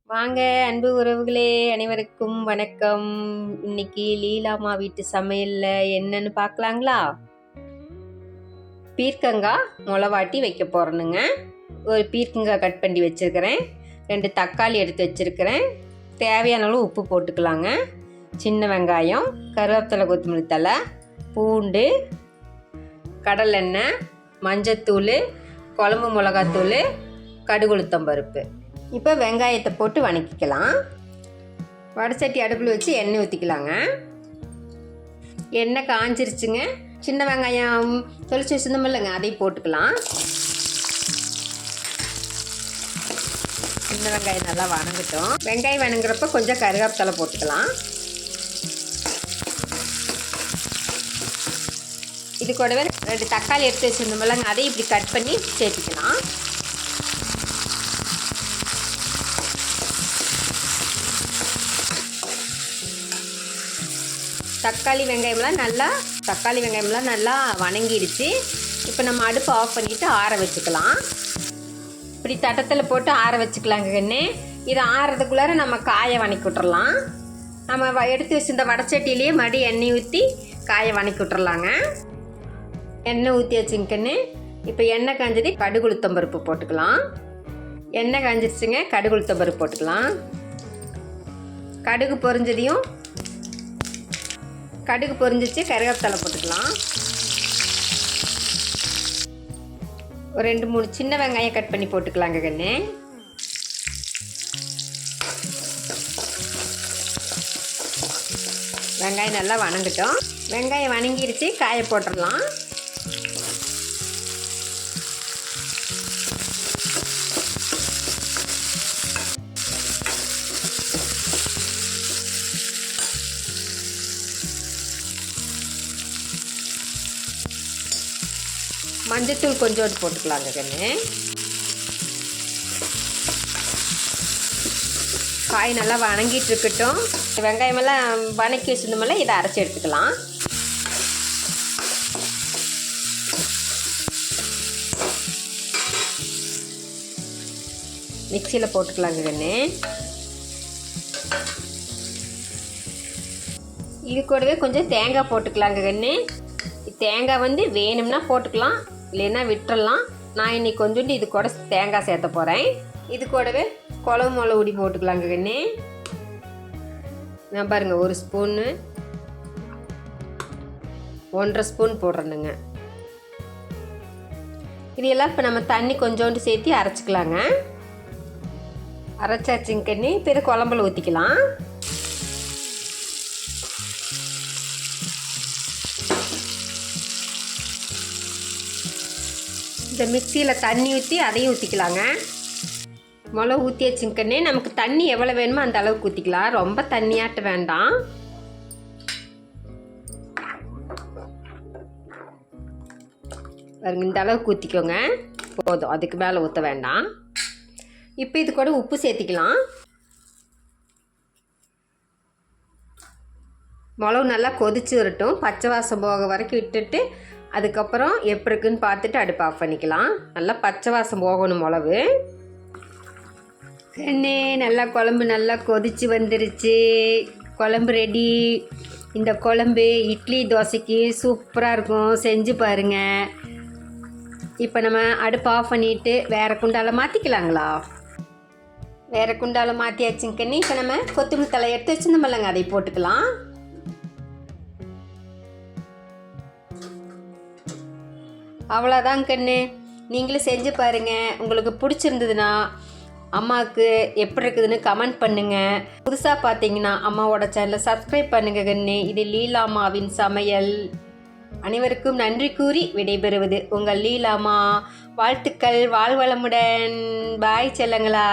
வாங்க அன்பு உறவுகளே, அனைவருக்கும் வணக்கம். இன்னைக்கு லீலாமா வீட்டு சமையல்ல என்னன்னு பார்க்கலாங்களா? பீர்க்கங்காய் மொளவாட்டி வைக்க போறேனுங்க. ஒரு பீர்க்கங்காய் கட் பண்ணி வச்சிருக்கிறேன். 2 தக்காளி எடுத்து வச்சிருக்கிறேன். தேவையான அளவு உப்பு போட்டுக்கலாங்க. சின்ன வெங்காயம், கருவேப்பிலை, கொத்தமல்லி தழை, பூண்டு, கடலெண்ணெய், மஞ்சத்தூள், குழம்பு மிளகாத்தூள், கடுகு உளுத்தம் பருப்பு. இப்போ வெங்காயத்தை போட்டு வணக்கிக்கலாம். வடச்சட்டி அடுப்பில் வச்சு எண்ணெய் ஊற்றிக்கலாங்க. எண்ணெய் காஞ்சிருச்சுங்க. சின்ன வெங்காயம் தொளிச்சு வச்சுருந்தோம் இல்லைங்க, அதையும் போட்டுக்கலாம். சின்ன வெங்காயம் நல்லா வணங்கட்டும். வெங்காயம் வணங்குறப்ப கொஞ்சம் கருவேப்பிலை போட்டுக்கலாம். இது கூடவே 2 தக்காளி எடுத்து வச்சுருந்தோம் இல்லைங்க, அதையும் இப்படி கட் பண்ணி சேர்த்துக்கலாம். தக்காளி வெங்காயம்லாம் நல்லா வணங்கிடுச்சு. இப்போ நம்ம அடுப்பு ஆஃப் பண்ணிவிட்டு ஆற வச்சுக்கலாம். இப்படி தட்டத்தில் போட்டு ஆற வச்சுக்கலாங்க கண்ணு. இது ஆறுறதுக்குள்ளார நம்ம காயை வணக்கி விட்டுறலாம். நம்ம எடுத்து வச்சுருந்த வடச்சட்டிலேயே மறுபடியும் எண்ணெய் ஊற்றி காயை வணக்கி விட்டுறலாங்க. எண்ணெய் ஊற்றி வச்சுங்க கண்ணு. இப்போ எண்ணெய் காஞ்சது, கடுகு உளுத்தம் பருப்பு போட்டுக்கலாம். எண்ணெய் காஞ்சிருச்சுங்க, கடுகு உளுத்தம் பருப்பு போட்டுக்கலாம். கடுகு பொரிஞ்சிச்சு, கருவேப்பிலை போட்டுக்கலாம். ஒரு 2-3 சின்ன வெங்காயம் கட் பண்ணி போட்டுக்கலாங்க கண்ணு. வெங்காயம் நல்லா வணங்கட்டும். வெங்காயம் வணங்கிடுச்சு, காயை போட்டுடலாம். மஞ்சத்தூள் கொஞ்சோண்டு போட்டுக்கலாங்க கண்ணு. காய் நல்லா வணங்கிட்டு இருக்கட்டும். வெங்காயமெல்லாம் வணக்கி வச்சிருந்தோம்ல, இதை அரைச்சி எடுத்துக்கலாம். மிக்சியில் போட்டுக்கலாங்க கண்ணு. இது கூடவே கொஞ்சம் தேங்காய் போட்டுக்கலாங்க கண்ணு. தேங்காய் வேணும்னா போட்டுக்கலாம், இல்லைன்னா விட்டுறலாம். நான் இன்னைக்கு கொஞ்சோண்டு இது கூட தேங்காய் சேர்த்த போகிறேன். இது கூடவே குழம்பு மிளகுடி போட்டுக்கலாங்க கண்ணு. நான் பாருங்கள், 1 ஸ்பூன்னு 1.5 ஸ்பூன் போடுறேனுங்க. இது எல்லாம் இப்போ நம்ம தண்ணி கொஞ்சோண்டு சேர்த்து அரைச்சிக்கலாங்க. அரைச்சாச்சுங்க கண்ணு. இப்போ இது குழம்புல ஊற்றிக்கலாம். இந்த மிக்சியில் தண்ணி ஊற்றி அதையும் ஊற்றிக்கலாங்க. மிளகு ஊற்றி வச்சுக்கண்ணே. நமக்கு தண்ணி எவ்வளோ வேணுமோ அந்த அளவுக்கு ஊற்றிக்கலாம். ரொம்ப தண்ணியாட்ட வேண்டாம். பாருங்க, இந்த அளவுக்கு ஊற்றிக்கோங்க, போதும். அதுக்கு மேலே ஊற்ற வேண்டாம். இப்போ இது கூட உப்பு சேர்த்திக்கலாம். மிளகு நல்லா கொதிச்சு வரட்டும். பச்சை வாசம் போக வரைக்கும் விட்டுட்டு அதுக்கப்புறம் எப்படி இருக்குன்னு பார்த்துட்டு அடுப்பு ஆஃப் பண்ணிக்கலாம். நல்லா பச்சை வாசம் போகணும் மிளகு. கண்ணே, குழம்பு நல்லா கொதிச்சு வந்துருச்சு. குழம்பு ரெடி. இந்த குழம்பு இட்லி தோசைக்கு சூப்பராக இருக்கும். செஞ்சு பாருங்கள். இப்போ நம்ம அடுப்பு ஆஃப் பண்ணிவிட்டு வேறு குண்டால மாற்றிக்கலாங்களா? வேறு குண்டால மாற்றியாச்சுங்க கண்ணி. இப்போ நம்ம கொத்தமல்லி தழை எடுத்து வச்சுருந்தோம்லங்க, அதை போட்டுக்கலாம். அவ்வளோதாங்க கண்ணு. நீங்களும் செஞ்சு பாருங்கள். உங்களுக்கு பிடிச்சிருந்ததுன்னா அம்மாவுக்கு எப்படி இருக்குதுன்னு கமெண்ட் பண்ணுங்கள். புதுசாக பார்த்தீங்கன்னா அம்மாவோட சேனலை சப்ஸ்கிரைப் பண்ணுங்கள் கண்ணு. இது லீலாமாவின் சமையல். அனைவருக்கும் நன்றி கூறி விடைபெறுவது உங்கள் லீலாமா. வாழ்த்துக்கள். வாழ்வளமுடன். பாய் செல்லங்களா.